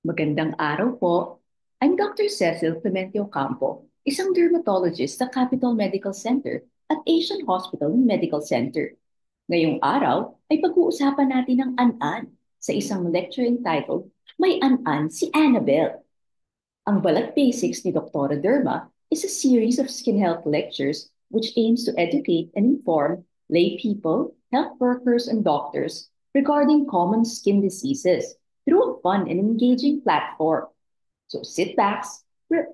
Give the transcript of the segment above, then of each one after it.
Magandang araw po. I'm Dr. Cecil Clemente Ocampo, isang dermatologist sa Capital Medical Center at Asian Hospital and Medical Center. Ngayong araw ay pag-uusapan natin ang an-an sa isang lecture entitled May An-an si Annabelle. Ang Balat Basics ni Dr. Derma is a series of skin health lectures which aims to educate and inform lay people, health workers, and doctors regarding common skin diseases through a fun and engaging platform. So sit back,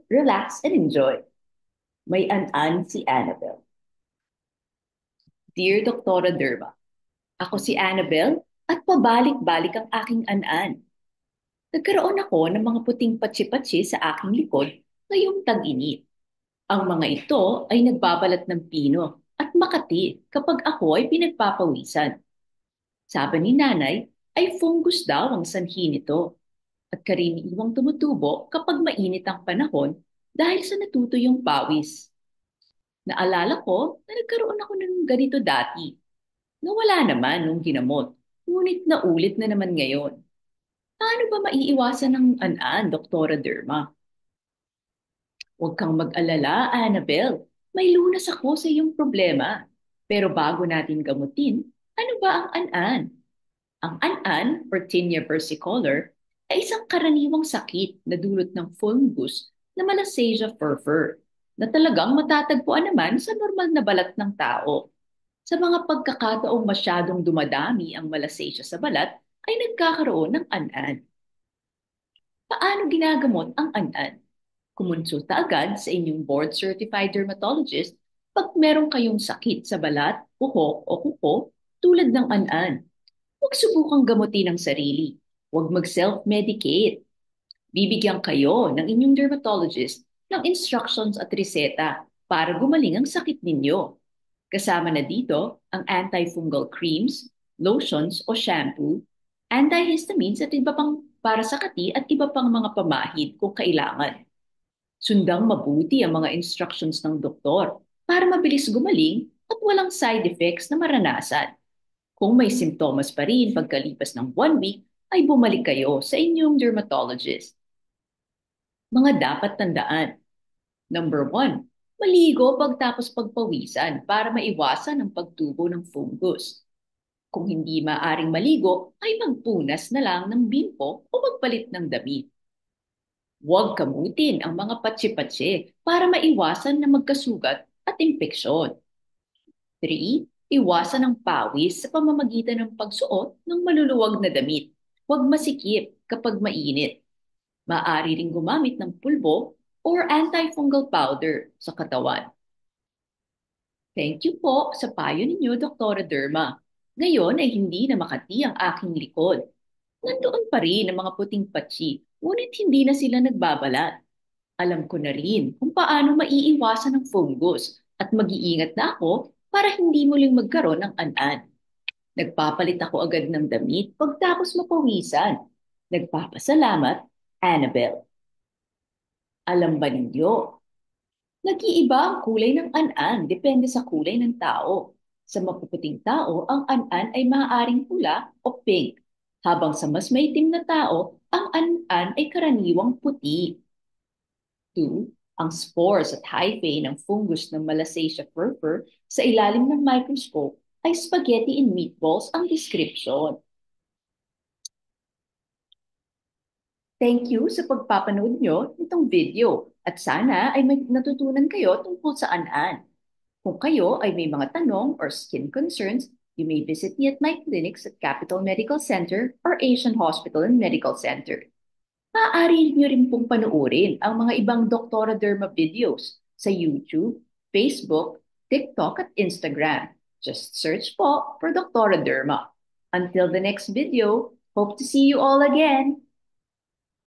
relax, and enjoy. May an-an si Annabelle. Dear Dr. Derma, ako si Annabelle at pabalik-balik ang aking an-an. Nagkaroon ako ng mga puting patsi-patsi sa aking likod ngayong tag-init. Ang mga ito ay nagbabalat ng pino at makati kapag ako ay pinagpapawisan. Sabi ni nanay ay fungus daw ang sanhi nito at karaniwang tumutubo kapag mainit ang panahon dahil sa natutuyong pawis. Naalala ko na nagkaroon ako ng ganito dati. Nawala naman nung ginamot, ngunit naulit na naman ngayon. Paano ba maiiwasan ng an-an, Doktora Derma? Huwag kang mag-alala, Annabelle. May lunas ako sa iyong problema. Pero bago natin gamutin, ano ba ang an-an? Ang an-an, or tinea versicolor, ay isang karaniwang sakit na dulot ng fungus na Malassezia furfur na talagang matatagpuan naman sa normal na balat ng tao. Sa mga pagkakataong masyadong dumadami ang Malassezia sa balat, ay nagkakaroon ng an-an. Paano ginagamot ang an-an? Kumonsulta agad sa inyong board-certified dermatologist pag meron kayong sakit sa balat, buhok o kuko tulad ng an-an. Huwag subukang gamutin ang sarili. Huwag mag-self-medicate. Bibigyan kayo ng inyong dermatologist ng instructions at reseta para gumaling ang sakit ninyo. Kasama na dito ang antifungal creams, lotions o shampoo, antihistamines at iba pang para sa kati at iba pang mga pamahid kung kailangan. Sundang mabuti ang mga instructions ng doktor para mabilis gumaling at walang side effects na maranasan. Kung may simptomas pa rin pagkalipas ng 1 week, ay bumalik kayo sa inyong dermatologist. Mga dapat tandaan. Number 1, maligo pagtapos pagpawisan para maiwasan ang pagtubo ng fungus. Kung hindi maaring maligo, ay magpunas na lang ng bimpo o magpalit ng damit. Huwag kamutin ang mga patsi-patsi para maiwasan na magkasugat at impeksyon. 3, iwasan ang pawis sa pamamagitan ng pagsuot ng maluluwag na damit. Huwag masikip kapag mainit. Maaari ring gumamit ng pulbo or antifungal powder sa katawan. Thank you po sa payo ninyo, Dr. Derma. Ngayon ay hindi na makati ang aking likod. Nandoon pa rin ang mga puting patsi, ngunit hindi na sila nagbabalat. Alam ko na rin kung paano maiiwasan ang fungus at mag-iingat na ako para hindi muling magkaroon ng an-an. Nagpapalit ako agad ng damit pagtapos mapawisan. Nagpapasalamat, Annabelle. Alam ba ninyo, nag-iiba ang kulay ng an-an depende sa kulay ng tao. Sa mapuputing tao, ang an-an ay maaaring pula o pink, habang sa mas maitim na tao, ang an-an ay karaniwang puti. 2, ang spores at hyphae ng fungus ng Malassezia furfur sa ilalim ng microscope ay spaghetti in meatballs ang description. Thank you sa pagpapanood nyo nitong video at sana ay may natutunan kayo tungkol sa an-an. Kung kayo ay may mga tanong or skin concerns, you may visit me at my clinics at Capital Medical Center or Asian Hospital and Medical Center. Maaari niyo rin pong panoorin ang mga ibang Doktora Derma videos sa YouTube, Facebook, TikTok at Instagram. Just search po for Doktora Derma. Until the next video, hope to see you all again.